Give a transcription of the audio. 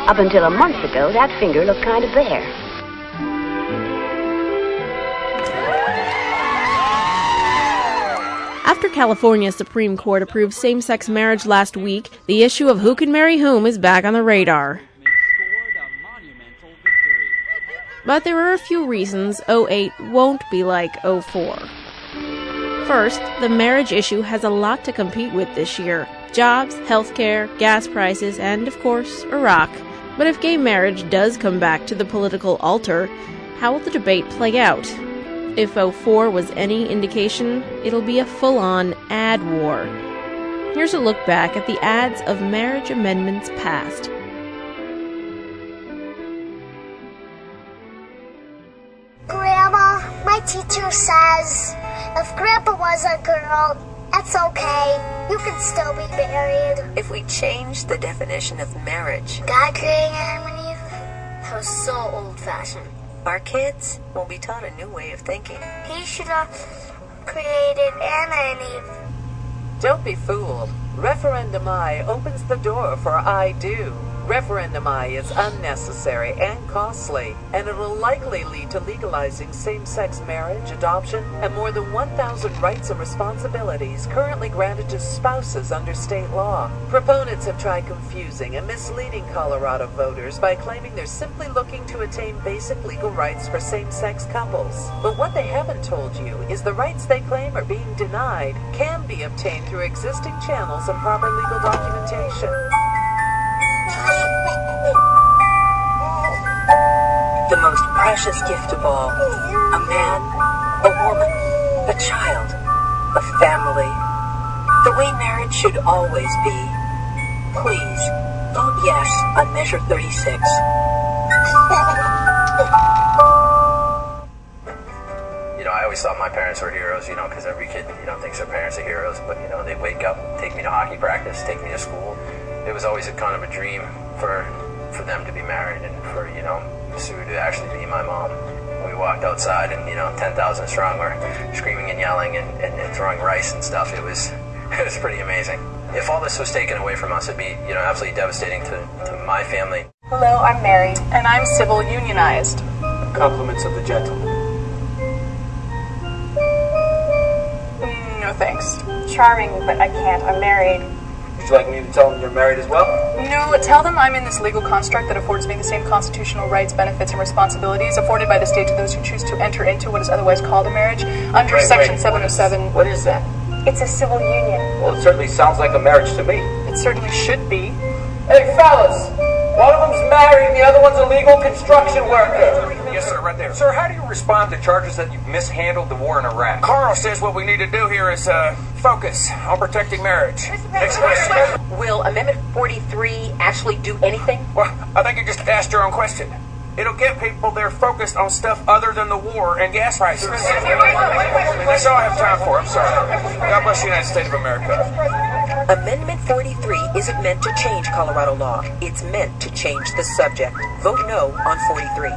Up until a month ago, that finger looked kind of bare. After California's Supreme Court approved same-sex marriage last week, the issue of who can marry whom is back on the radar. But there are a few reasons 08 won't be like 04. First, the marriage issue has a lot to compete with this year. Jobs, healthcare, gas prices, and, of course, Iraq. But if gay marriage does come back to the political altar, how will the debate play out? If 04 was any indication, it'll be a full-on ad war. Here's a look back at the ads of marriage amendments passed. Grandma, my teacher says if Grandpa was a girl, that's okay. You can still be married. If we change the definition of marriage, God created Adam and Eve? That was so old-fashioned. our kids will be taught a new way of thinking. He should have created Anna and Eve. Don't be fooled. Referendum I opens the door for I do. Referendum I is unnecessary and costly, and it will likely lead to legalizing same-sex marriage, adoption, and more than 1,000 rights and responsibilities currently granted to spouses under state law. Proponents have tried confusing and misleading Colorado voters by claiming they're simply looking to attain basic legal rights for same-sex couples. But what they haven't told you is the rights they claim are being denied can be obtained through existing channels and proper legal documentation. The most precious gift of all. A man, a woman, a child, a family. The way marriage should always be. Please, vote yes on Measure 36. I always thought my parents were heroes, because every kid, thinks their parents are heroes. But, they wake up, take me to hockey practice, take me to school. It was always a kind of a dream for them to be married and for, Sue to actually be my mom. We walked outside and, 10,000 strong were screaming and yelling and throwing rice and stuff. It was pretty amazing. If all this was taken away from us, it'd be, absolutely devastating to my family. Hello, I'm Mary. And I'm civil unionized. Compliments of the gentleman. No thanks. Charming, but I can't. I'm married. Would you like me to tell them you're married as well? No, tell them I'm in this legal construct that affords me the same constitutional rights, benefits, and responsibilities afforded by the state to those who choose to enter into what is otherwise called a marriage under Section 707. What is that? It's a civil union. Well, it certainly sounds like a marriage to me. It certainly should be. Hey, fellas! One of them's married and the other one's a legal construction worker. Yes, sir, right there. Sir, how do you respond to charges that you've mishandled the war in Iraq? Carl says what we need to do here is focus on protecting marriage. Next question. Will Amendment 43 actually do anything? Well, I think you just asked your own question. It'll get people there focused on stuff other than the war and gas prices. That's all I have time for. I'm sorry. God bless the United States of America. Amendment 43 isn't meant to change Colorado law. It's meant to change the subject. Vote no on 43.